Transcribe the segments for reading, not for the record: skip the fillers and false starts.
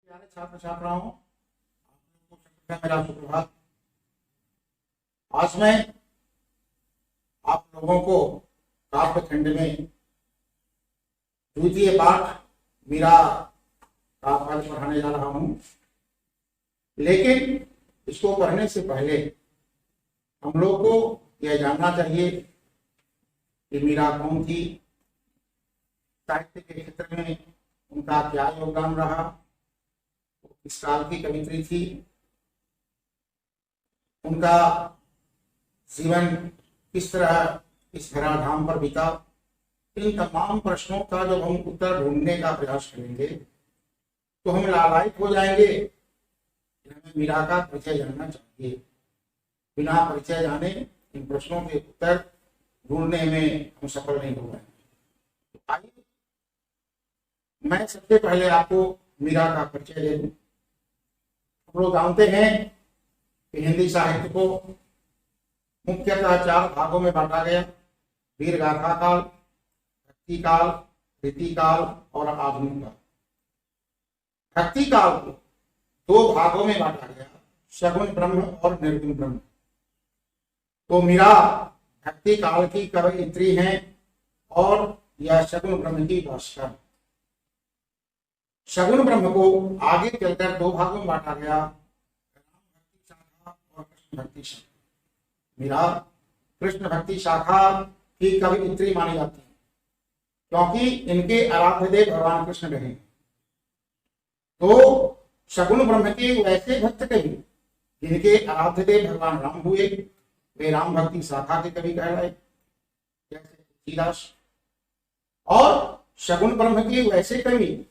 प्यारे छात्र छात्राओं, आप लोगों को मेरा सुप्रभात। आज मैं आप लोगों को काव्य खंड में द्वितीय पाठ मीरा का पाठ पढ़ाने जा रहा हूं। लेकिन इसको पढ़ने से पहले हम लोग को यह जानना चाहिए कि मीरा कौन थी, साहित्य के क्षेत्र में उनका क्या योगदान रहा, किस काल की कवित्री थी, उनका जीवन किस तरह इस धराधाम पर बीता। इन तमाम प्रश्नों का जब हम उत्तर ढूंढने का प्रयास करेंगे तो हम लालायित हो जाएंगे। हमें मीरा का परिचय जानना चाहिए। बिना परिचय जाने इन प्रश्नों के उत्तर ढूंढने में हम सफल नहीं हो पाएंगे। आइए मैं सबसे पहले आपको मीरा का परिचय दे दूं। हम लोग जानते हैं कि हिंदी साहित्य को मुख्यतः 4 भागों में बांटा गया: वीर गाथा काल, भक्ति काल, रीति काल और आधुनिक काल। भक्ति काल को 2 भागों में बांटा गया: सगुण ब्रह्म और निर्गुण ब्रह्म। तो मीरा भक्ति काल की कवयित्री हैं और यह सगुण ब्रह्म की भाषा। सगुण ब्रह्म को आगे चलकर 2 भागों में बांटा गया: भक्ति शाखा और कृष्ण भक्ति शाखा। मीरा कृष्ण भक्ति शाखा की कवयित्री मानी जाती है क्योंकि इनके आराध्य देव भगवान कृष्ण रहे। तो सगुण ब्रह्म के वैसे भक्त कवि जिनके आराध्य देव भगवान राम हुए, वे राम भक्ति शाखा के कवि कहलाए, जैसे तुलसीदास। और सगुण ब्रह्म के वैसे कवि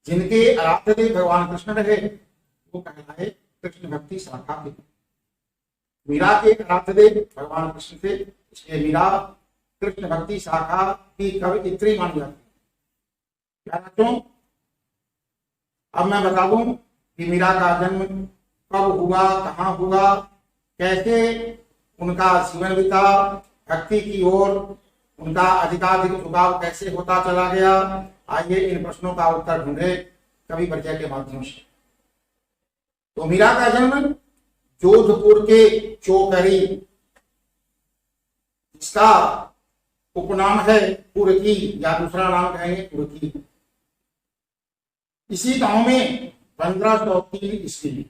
जिनके आराध्य देव भगवान कृष्ण रहे, वो कहलाए कृष्ण भक्ति शाखा के। मीरा के आराध्य देव भगवान कृष्ण थे, इसलिए मीरा कृष्ण भक्ति शाखा की कवयित्री मानी जाती है। क्या बच्चों, अब मैं बता दूं कि मीरा का जन्म कब हुआ, कहाँ हुआ, कैसे उनका जीवन बीता, भक्ति की ओर उनका अधिकाधिक झुकाव कैसे होता चला गया। आइए इन प्रश्नों का उत्तर ढूंढे कवि परिचय के माध्यम से। तो मीरा का जन्म जोधपुर के चोकरी, जिसका उपनाम है कुर्की या दूसरा नाम कहेंगे कुर्की, इसी गांव में 1503 ईस्वी में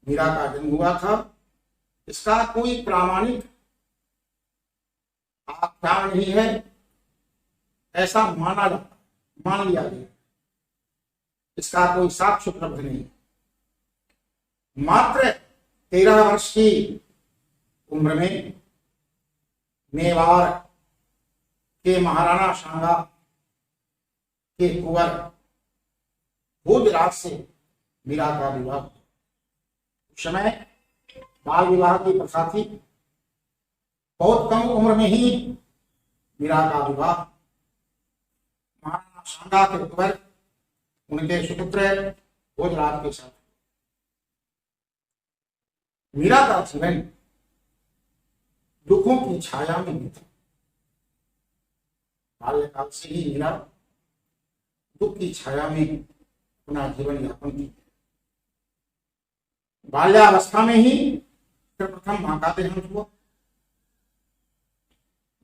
मीरा का जन्म हुआ था। इसका कोई प्रामाणिक आख्यान नहीं है, ऐसा मान लिया गया। इसका कोई साक्ष्य उपलब्ध नहीं। मात्र 13 वर्ष की उम्र में मेवाड़ के महाराणा सांगा के कुंवर भोजराज से मीरा का विवाह। उस समय बाल विवाह की प्रथा थी। बहुत कम उम्र में ही मीरा का विवाह महाराणा सांगा के कुंवर उनके सुपुत्र भोजराज के साथ। मीरा का जीवन दुखों की छाया में बीता। बाल्यकाल से ही मीरा दुख की छाया में अपना जीवन यापन की। बाल्यावस्था में ही प्रथम मां का देहांत हुआ।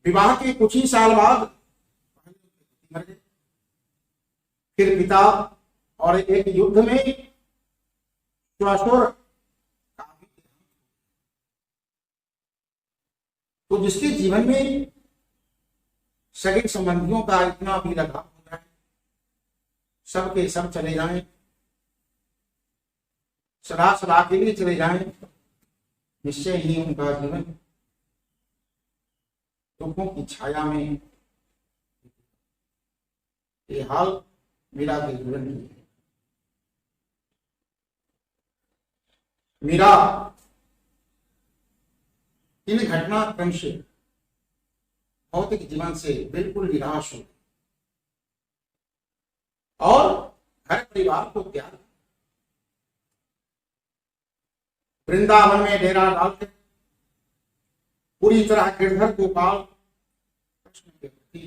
विवाह के कुछ ही साल बाद मर गए। फिर पिता और एक युद्ध में श्वासोर का भी। तो जिसके जीवन में सगे संबंधियों का इतना भी लगाव हो जाए, सबके सब चले जाएं, सदा सदा के लिए चले जाएं, निश्चय ही उनका जीवन दुखों की छाया में। ये हाल मीरा के जीवन में है। मीरा इन घटनाक्रम से भौतिक जीवन से बिल्कुल निराश हो और घर परिवार को त्याग वृंदावन में डेरा डालकर पूरी तरह गिरधर गोपाल कृष्ण के प्रति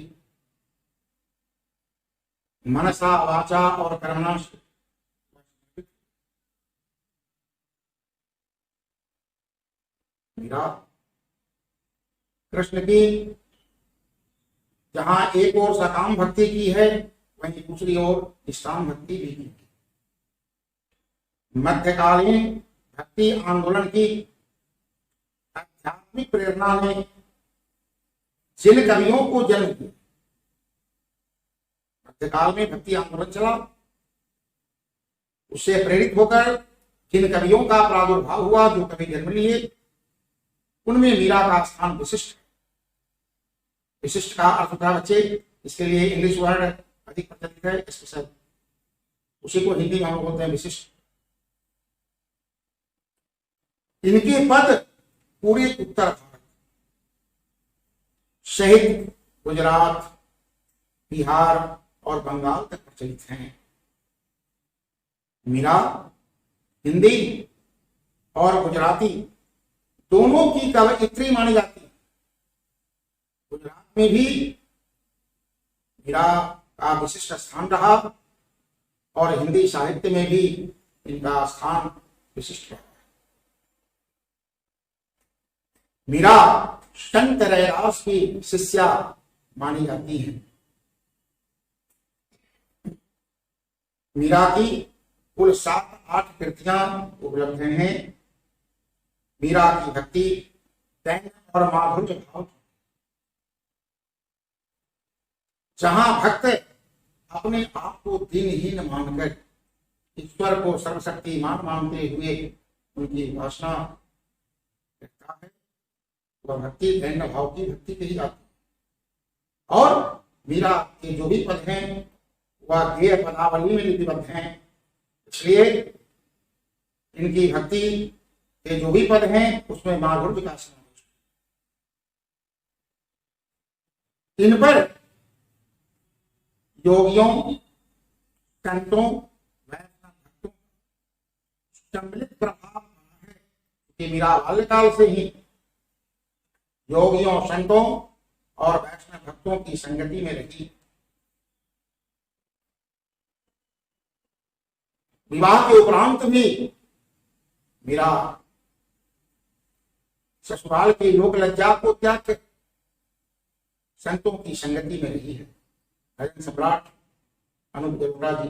मनसा वाचा और कर्मणा। मीरा कृष्ण की जहां एक ओर सकाम भक्ति की है, वहीं दूसरी ओर निष्काम भक्ति भी की। मध्यकालीन भक्ति आंदोलन की आध्यात्मिक प्रेरणा ने जिन कवियों को जन्म दिया, मध्यकाल में भक्ति आंदोलन चला, उससे प्रेरित होकर जिन कवियों का प्रादुर्भाव हुआ, जो कवि जन्म लिए, उनमें मीरा का स्थान विशिष्ट। विशिष्ट का अर्थ होता है बच्चे, इसके लिए इंग्लिश वर्ड अधिक प्रचलित है, स्पेशल, उसी को हिंदी में हम बोलते हैं विशिष्ट। इनके पद पूरे उत्तर भारत सहित गुजरात, बिहार और बंगाल तक प्रचलित हैं। मीरा हिंदी और गुजराती दोनों की कवयित्री मानी जाती है। गुजरात में भी मीरा का विशिष्ट स्थान रहा और हिंदी साहित्य में भी इनका स्थान विशिष्ट रहा। मीरा संत रैदास की शिष्या मानी जाती है। मीरा की कुल 7-8 कृतियां उपलब्ध हैं। मीरा की भक्ति दैन्य और माधुर्य भाव, जहां भक्त अपने आप को दीनहीन मानकर ईश्वर को सर्वशक्तिमान मानते हुए उनकी उपासना करता है, वह भक्ति दैन्य भाव की भक्ति कही जाती है। और मीरा के जो भी पद हैं वह गेय पदावली में लिपिबद्ध हैं, इसलिए इनकी भक्ति के जो भी पद हैं उसमें माधुर्य का समावेश। इन पर योगियों, संतों, वैष्णव भक्तों सम्मिलित प्रभाव है कि मीरा बाल्यकाल से ही योगियों, संतों और वैष्णव भक्तों की संगति में रही। विवाह के उपरांत भी मीरा ससुराल की लोक लज्जा को त्याग कर संतों की संगति में रही है। भजन सम्राट अनूप जलोटा जी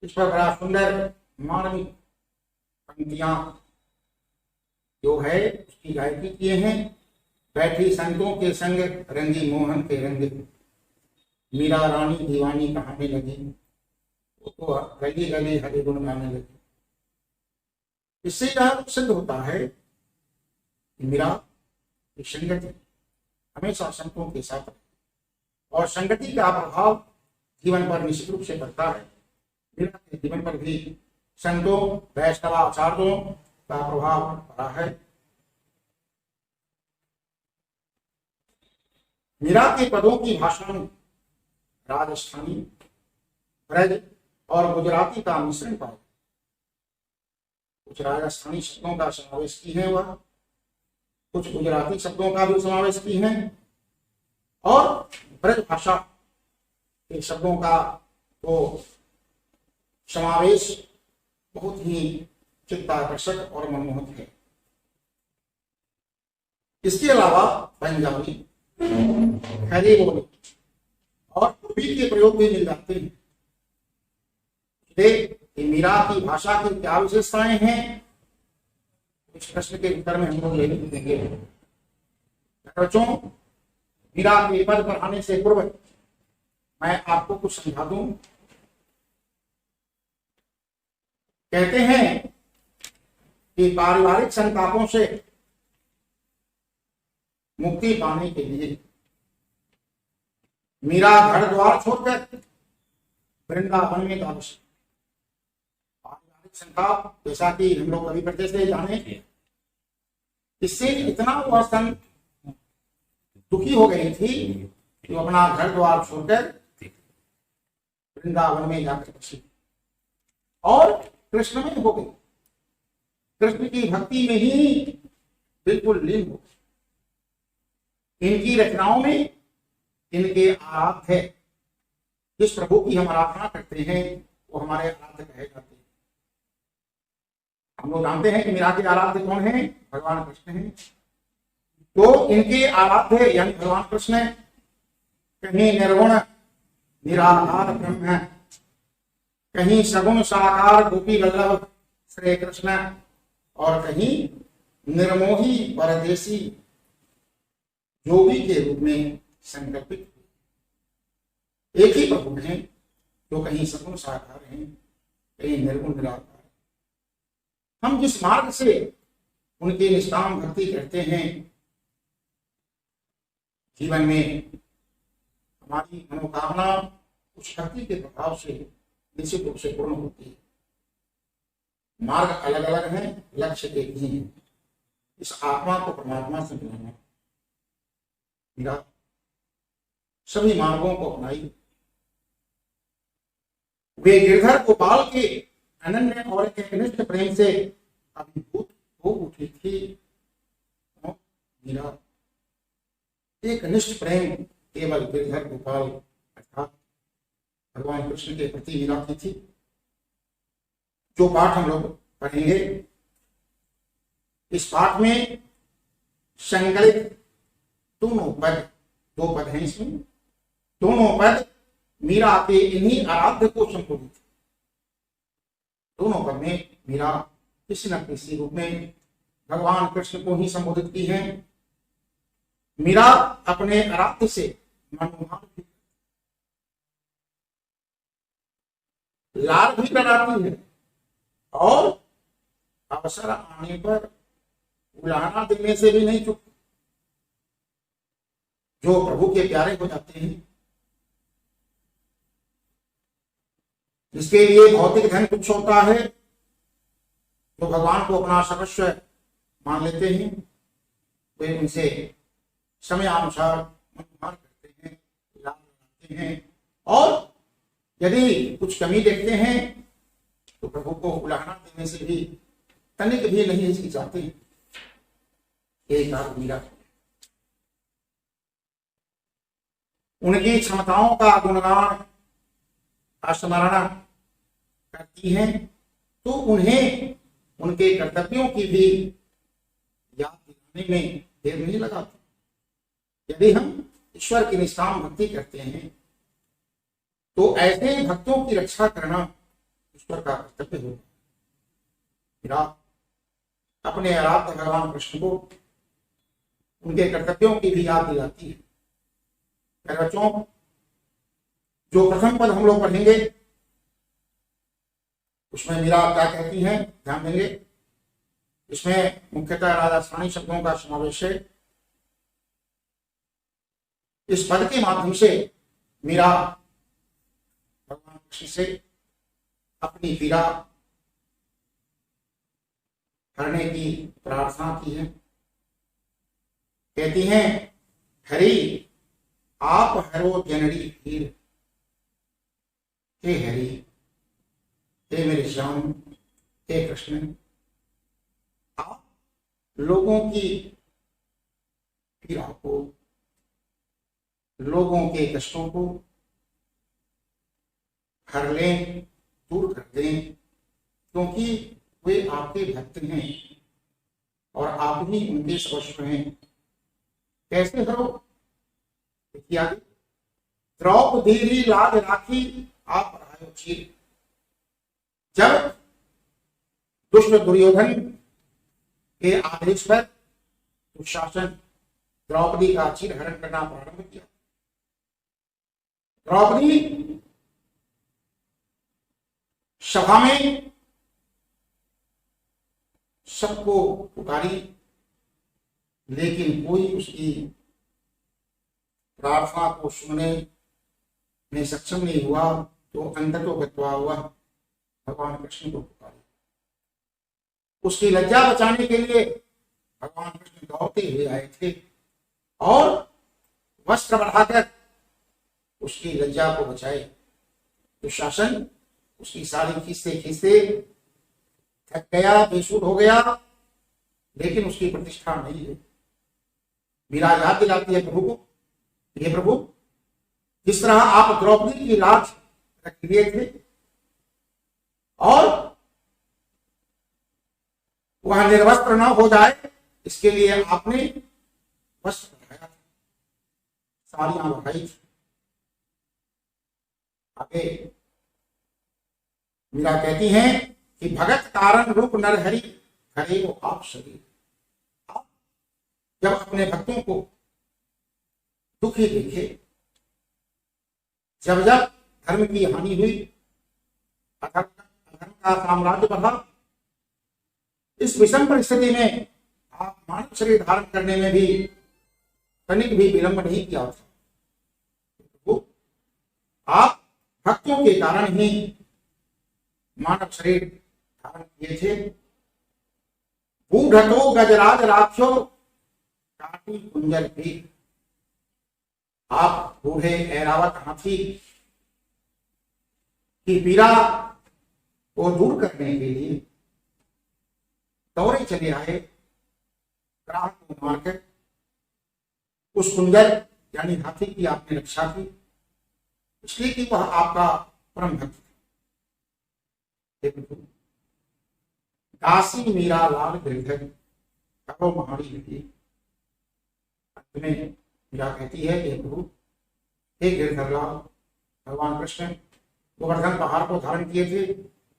इस पर बड़ा सुंदर मार्मिक पंक्तियां जो है उसकी गायकी किए हैं। बैठी संतों के संग रंगी मोहन के रंग, मीरा रानी दीवानी कहाने लगी, तो गली गली हरि गुण गाने लगी। इससे यह सिद्ध होता है कि मीरा की संगति हमेशा संतों के साथ और संगति का प्रभाव जीवन पर निश्चित रूप से पड़ता है। मीरा के जीवन पर भी संतों, वैष्णवाचार्यों का प्रभाव पड़ा है। मीरा के पदों की भाषा में राजस्थानी, ब्रज और गुजराती का मिश्रण पाया। कुछ राजस्थानी शब्दों का समावेश की है वह, कुछ गुजराती शब्दों का भी समावेश की है और ब्रज भाषा के शब्दों का तो समावेश बहुत ही चित्ताकर्षक और मनमोहक है। इसके अलावा पंजाबी, खैरी बोली और उर्दू के प्रयोग भी मिल जाते हैं। मीरा की भाषा की क्या विशेषताएं हैं, इस प्रश्न के उत्तर में हम लोग ले देंगे। बच्चों, मीरा के पद पर आने से पूर्व मैं आपको कुछ समझा दूं। कहते हैं कि पारिवारिक संतापों से मुक्ति पाने के लिए मीरा घर द्वार छोड़कर वृंदावन में आवश्यक। पारिवारिक संताप जैसा कि हम लोग कभी पढ़ते से जाने, इससे इतना वह संत दुखी हो गई थी कि वो अपना घर द्वार छोड़कर वृंदावन में जाकर बसी और कृष्ण में हो गई। कृष्ण की भक्ति में ही बिल्कुल लीन हो गई। इनकी रचनाओं में इनके आराध्य जिस प्रभु की हम आराधना करते हैं वो हमारे आराध्य कहे जाते हैं। हम लोग जानते हैं कि मीरा के आराध्य कौन है? भगवान कृष्ण हैं। तो इनके आराध्य यानी भगवान कृष्ण कहीं निर्गुण निराकार ब्रह्म है, कहीं सगुण साकार गोपी वल्लभ श्री कृष्ण, और कहीं निर्मोही परदेसी योगी के रूप में संकल्पित। एक ही प्रभु हैं जो कहीं सगुण साकार हैं, कहीं निर्गुण निराकार। हम जिस मार्ग से उनकी निष्काम भक्ति करते हैं, जीवन में हमारी मनोकामना उस भक्ति के प्रभाव से निश्चित रूप से पूर्ण होती है। मार्ग अलग अलग हैं, लक्ष्य एक ही है, इस आत्मा को परमात्मा से मिलाना। मीरा सभी मार्गों को अपनाई। वे गिरधर गोपाल के अनन्य और एकनिष्ठ प्रेम से अभिभूत हो उठी थी। मीरा एक निष्ठ प्रेम केवल गिरधर गोपाल अर्थात भगवान कृष्ण के प्रति मीरा की थी। जो पाठ हम लोग पढ़ेंगे, इस पाठ में संकलित दोनों पद, दो पद हैं इसमें, दोनों पद मीरा के इन्हीं आराध्य को संबोधित। दोनों पद में मीरा किसी न किसी रूप में भगवान कृष्ण को ही संबोधित की है। मीरा अपने आराध्य से मनोभाव भी, लाल भी डराती है और अवसर आने पर उलाहना देने से भी नहीं चुकती। जो प्रभु के प्यारे हो जाते हैं, जिसके लिए भौतिक धन कुछ होता है, जो भगवान को अपना सर्वस्व मान लेते हैं, वे उनसे समयानुसार मनोभाव करते हैं, लाभ लगाते हैं, और यदि कुछ कमी देखते हैं तो प्रभु को उलाहना देने से भी तनिक भी नहीं हिचकिचाते। एक बार मीरा उनकी क्षमताओं का गुणगान स्मरण करती हैं तो उन्हें उनके कर्तव्यों की भी याद दिलाने में देर नहीं लगाती। यदि हम ईश्वर की निष्काम भक्ति करते हैं तो ऐसे भक्तों की रक्षा करना ईश्वर का कर्तव्य होगा। मीरा अपने आराध्य भगवान कृष्ण को उनके कर्तव्यों की भी याद दिलाती है। मेरे बच्चों, जो प्रथम पद हम लोग पढ़ेंगे उसमें मीरा क्या कहती हैं, ध्यान देंगे। इसमें मुख्यतः राजस्थानी शब्दों का समावेश है। इस पद के माध्यम से मीरा भगवान कृष्ण से अपनी पीड़ा हरने की प्रार्थना की है। कहती हैं, हरि आप हरो जनरी हीर, हे हरि, हे मेरे श्याम, हे कृष्ण, आप लोगों की पीड़ा को, लोगों के कष्टों को हर लें, दूर कर दें, क्योंकि वे आपके भक्त हैं और आप ही उनके सर्वस्व हैं। कैसे करो? देखिए आगे, द्रौपदी लाज राखी आप रहायो चीर। जब दुष्ट दुर्योधन के आदेश पर दुशासन द्रौपदी का चीर हरण करना प्रारंभ किया, द्रौपदी सभा में सबको पुकारी, लेकिन कोई उसकी प्रार्थना को सुनने में सक्षम नहीं हुआ। तो अंततो गत्वा हुआ भगवान कृष्ण को पुकारी। उसकी लज्जा बचाने के लिए भगवान कृष्ण दौड़ते हुए आए थे और वस्त्र बढ़ाकर उसकी लज्जा को बचाए। दुशासन उसकी साड़ी खींचते खींचते थक गया, बेसुध हो गया, लेकिन उसकी प्रतिष्ठा नहीं है। मीरा याद दिलाती है प्रभु को, ये प्रभु, जिस तरह आप द्रौपदी की लाज रख लिए थे और वह निर्वस्त्र न हो जाए इसके लिए आपने वस्त्र बनाया था, साड़ियां लगाई थी। आगे मीरा कहती हैं कि भगत कारण रूप नरहरि करे वो आप शरीर। आप जब अपने भक्तों को दुखी देखे, जब जब धर्म की हानि हुई, अधर्म का साम्राज्य बढ़ा, इस विषम परिस्थिति में आप मानव शरीर धारण करने में भी तनिक भी विलंब नहीं किया था। तो आप भक्तों के कारण ही मानव शरीर धारण किए थे। बूढ़तो गजराज राख्यो काटी कुंजल भी। आप बूढ़े ऐरावत हाथी की पीड़ा को दूर करने के लिए दौड़े चले आए, ग्राहक को मारकर उस कुंजल यानी हाथी की आपने रक्षा की, इसलिए कि वह आपका परम भक्त था। दासी मीरा लाल गिरधर करो महारी लगी। अंत में मीरा कहती है कि प्रभु हे गिरधर लाल, भगवान कृष्ण गोवर्धन पहाड़ को धारण किए थे,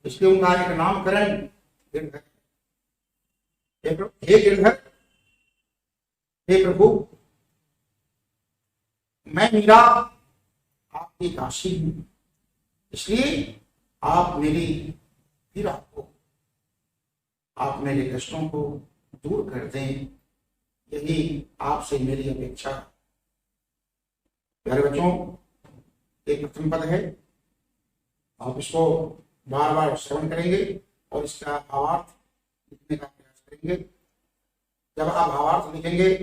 इसलिए उनका एक नामकरण गिरधर। हे गिरधर, हे प्रभु, मैं मीरा आपकी दासी हूं, इसलिए आप मेरी पीड़ा को, आप मेरे कष्टों को दूर कर दें, यही आपसे मेरी अपेक्षा है। प्यारे बच्चों, एक प्रथम पद है, आप इसको बार बार श्रवण करेंगे और इसका भावार्थ लिखने का प्रयास करेंगे। जब आप भावार्थ लिखेंगे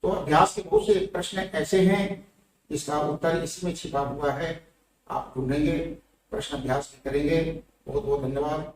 तो अभ्यास के बहुत से प्रश्न ऐसे हैं जिसका उत्तर इसमें छिपा हुआ है, आप ढूंढेंगे, प्रश्न अभ्यास भी करेंगे। बहुत बहुत धन्यवाद।